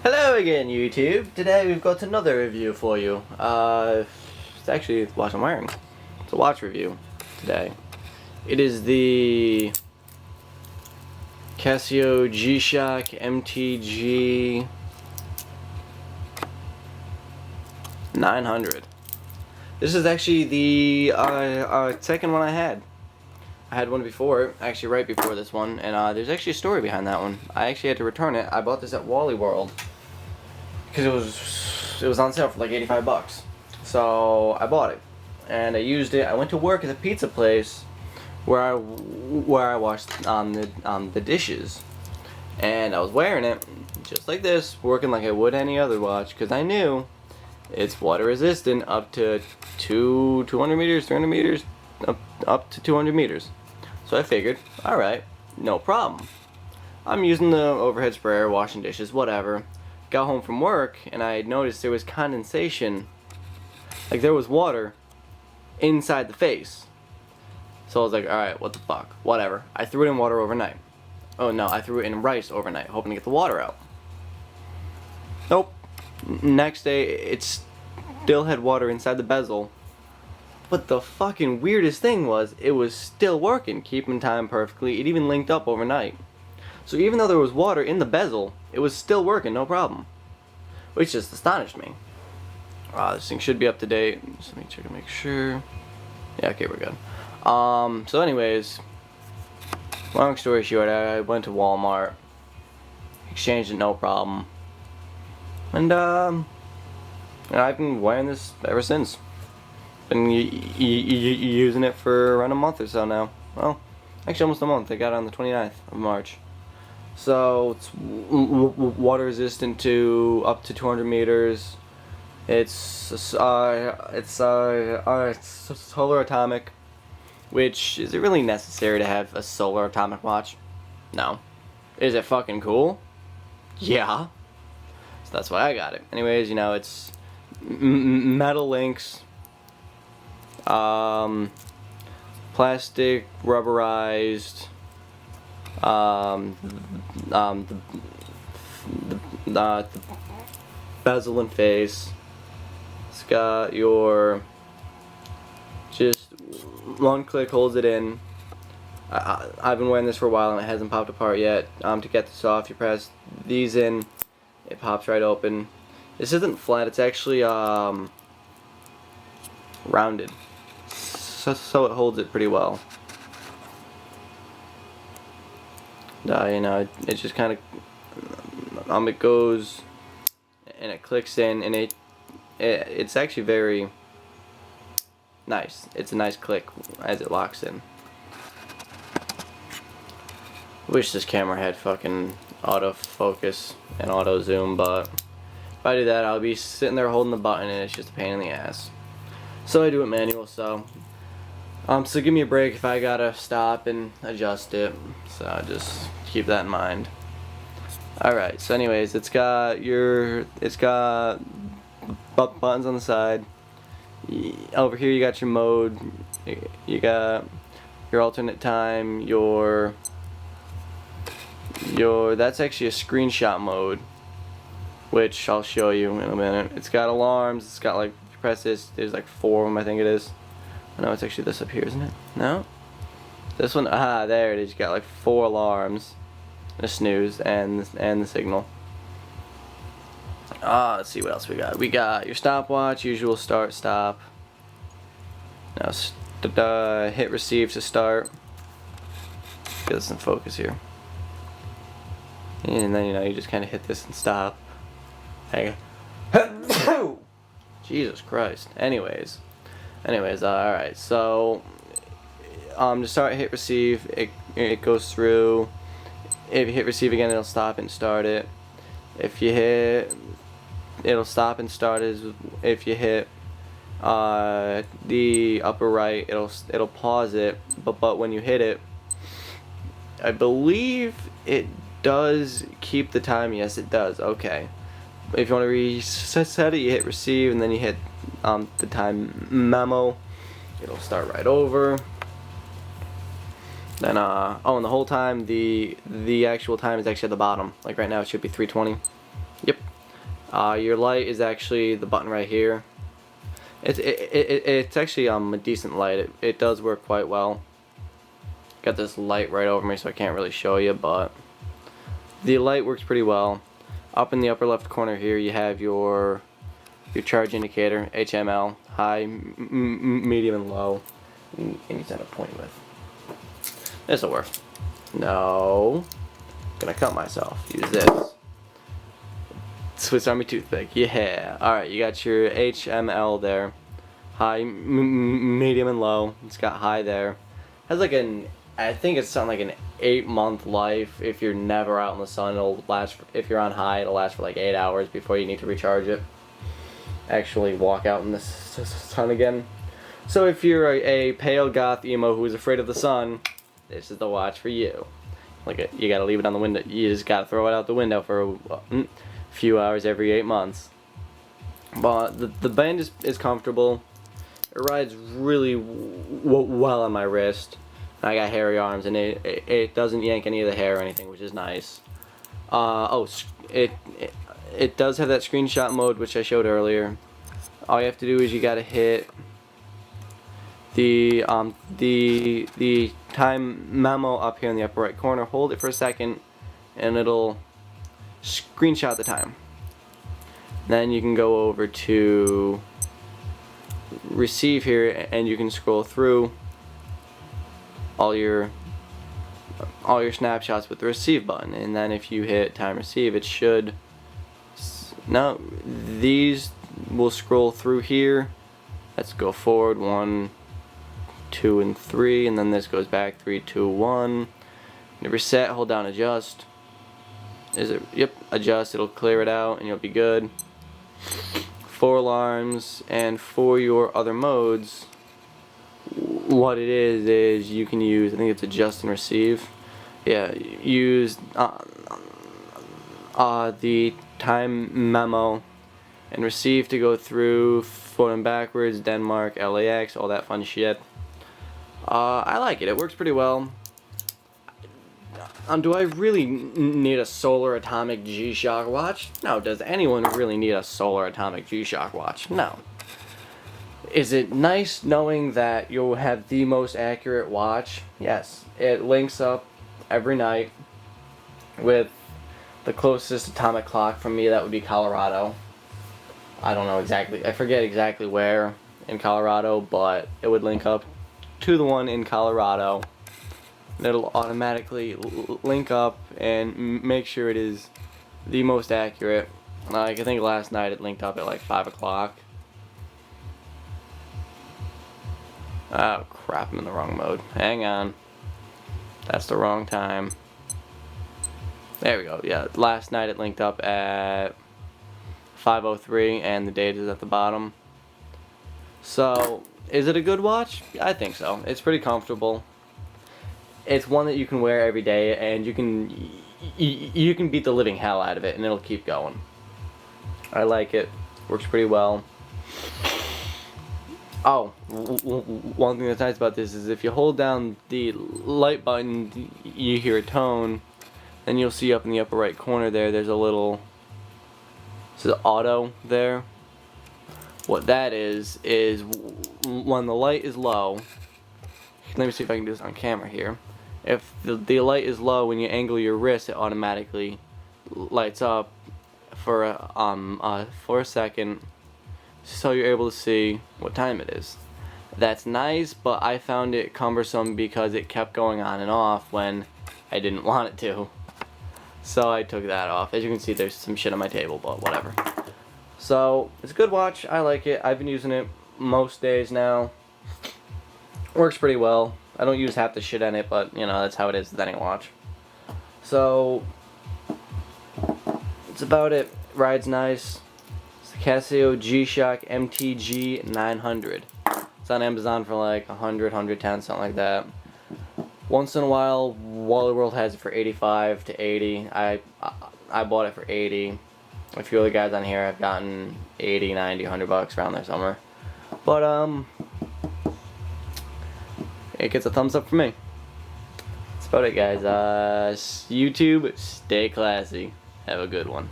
Hello again, YouTube. Today we've got another review for you. It's actually what I'm wearing. It's a watch review today. It is the Casio G-Shock MTG 900. This is actually the second one I had. I had one before, actually right before this one, and there's actually a story behind that one. I actually had to return it. I bought this at Wally World because it was on sale for like 85 bucks. So I bought it and I used it. I went to work at the pizza place where I washed the dishes, and I was wearing it just like this, working like I would any other watch, because I knew it's water resistant up to 200 meters, 300 meters, up to 200 meters. So I figured, alright, no problem. I'm using the overhead sprayer, washing dishes, whatever. Got home from work and I noticed there was condensation, like there was water inside the face. So I was like, alright, what the fuck, whatever. I threw it in water overnight. Oh no, I threw it in rice overnight, hoping to get the water out. Nope. Next day, it still had water inside the bezel. But the fucking weirdest thing was, it was still working, keeping time perfectly. It even linked up overnight. So even though there was water in the bezel, it was still working, no problem. Which just astonished me. This thing should be up to date. Just let me check and make sure. Yeah, okay, we're good. So anyways, long story short, I went to Walmart, exchanged it, no problem. And I've been wearing this ever since. Been using it for around a month or so now. Well, actually almost a month. I got it on the 29th of March. So it's water resistant to up to 200 meters. It's solar atomic, which is it really necessary to have a solar atomic watch? No. Is it fucking cool? Yeah. So that's why I got it. Anyways, you know, it's metal links. Plastic, rubberized, the bezel and face. It's got your, just one click holds it in. I've been wearing this for a while and it hasn't popped apart yet. To get this off, you press these in, it pops right open. This isn't flat, it's actually rounded. So it holds it pretty well. You know, it just kind of it goes and it clicks in, and it's actually very nice. It's a nice click as it locks in. Wish this camera had fucking autofocus and auto zoom, but if I do that, I'll be sitting there holding the button and it's just a pain in the ass. So I do it manual. So give me a break if I gotta stop and adjust it. So just keep that in mind. Alright, so anyways, it's got buttons on the side. Over here you got your mode. You got your alternate time, that's actually a screenshot mode, which I'll show you in a minute. It's got alarms, it's got like, if you press this, there's like 4 of them, I think it is. No, it's actually this up here, isn't it? No? This one, there it is. You got like 4 alarms, a snooze, and the signal. Let's see what else we got. We got your stopwatch, usual start, stop. Now, hit receive to start. Get this in focus here. And then, you know, you just kind of hit this and stop. Jesus Christ. Anyways, alright, so to start, hit receive, it goes through. If you hit receive again, it'll stop and start it. If you hit, it'll stop and start it. If you hit the upper right, it'll pause it, but when you hit it, I believe it does keep the time. Yes, it does. Okay. If you want to reset it, you hit receive and then you hit the time memo. It'll start right over. Then and the whole time the actual time is actually at the bottom. Like right now it should be 3:20. Yep. Your light is actually the button right here. It's actually a decent light. It does work quite well. Got this light right over me, so I can't really show you, but the light works pretty well. Up in the upper left corner here, you have your charge indicator, HML, high, medium, and low. And you set a point with. This'll work. No. Gonna cut myself. Use this. Swiss Army toothpick. Yeah. Alright, you got your HML there. High, medium, and low. It's got high there. Has like I think it's something like an 8-month life. If you're never out in the sun, it'll last. If you're on high, it'll last for like 8 hours before you need to recharge it. Actually walk out in the sun again. So if you're a pale goth emo who is afraid of the sun, this is the watch for you. Like you gotta leave it on the window. You just gotta throw it out the window for a few hours every 8 months. But the band is comfortable. It rides really well on my wrist. I got hairy arms, and it doesn't yank any of the hair or anything, which is nice. It does have that screenshot mode, which I showed earlier. All you have to do is you gotta hit the time memo up here in the upper right corner. Hold it for a second, and it'll screenshot the time. Then you can go over to receive here, and you can scroll through all your snapshots with the receive button. And then if you hit time receive, it should. No, these will scroll through here. Let's go forward 1, 2, and 3, and then this goes back 3, 2, 1. Reset. Hold down adjust. Is it? Yep. Adjust. It'll clear it out, and you'll be good. 4 alarms, and for your other modes, what it is you can use. I think it's adjust and receive. Yeah. Use the time memo and receive to go through forward and backwards, Denmark, LAX, all that fun shit. I like it. It works pretty well. Do I really need a Solar Atomic G-Shock watch? No. Does anyone really need a Solar Atomic G-Shock watch? No. Is it nice knowing that you'll have the most accurate watch? Yes. It links up every night with the closest atomic clock from me. That would be Colorado. I don't know exactly. I forget exactly where in Colorado, but it would link up to the one in Colorado. It'll automatically link up and make sure it is the most accurate. Like I think last night it linked up at like 5 o'clock. Oh crap, I'm in the wrong mode. Hang on. That's the wrong time. There we go. Yeah, last night it linked up at 5:03 and the date is at the bottom. So, is it a good watch? I think so. It's pretty comfortable. It's one that you can wear every day, and you can beat the living hell out of it, and it'll keep going. I like it. Works pretty well. Oh, one thing that's nice about this is if you hold down the light button, you hear a tone, then you'll see up in the upper right corner there's a little, it says auto there. What that is when the light is low, let me see if I can do this on camera here. If the light is low, when you angle your wrist, it automatically lights up for a second, so you're able to see what time it is. That's nice, but I found it cumbersome because it kept going on and off when I didn't want it to. So I took that off. As you can see, there's some shit on my table, but whatever. So, it's a good watch. I like it. I've been using it most days now. Works pretty well. I don't use half the shit in it, but, you know, that's how it is with any watch. So, that's about it. Rides nice. It's the Casio G-Shock MTG 900. It's on Amazon for like 100, 110, something like that. Once in a while, Wally World has it for 85 to 80. I bought it for 80. A few other guys on here have gotten 80, 90, 100 bucks around there somewhere. But, it gets a thumbs up from me. That's about it, guys. YouTube, stay classy. Have a good one.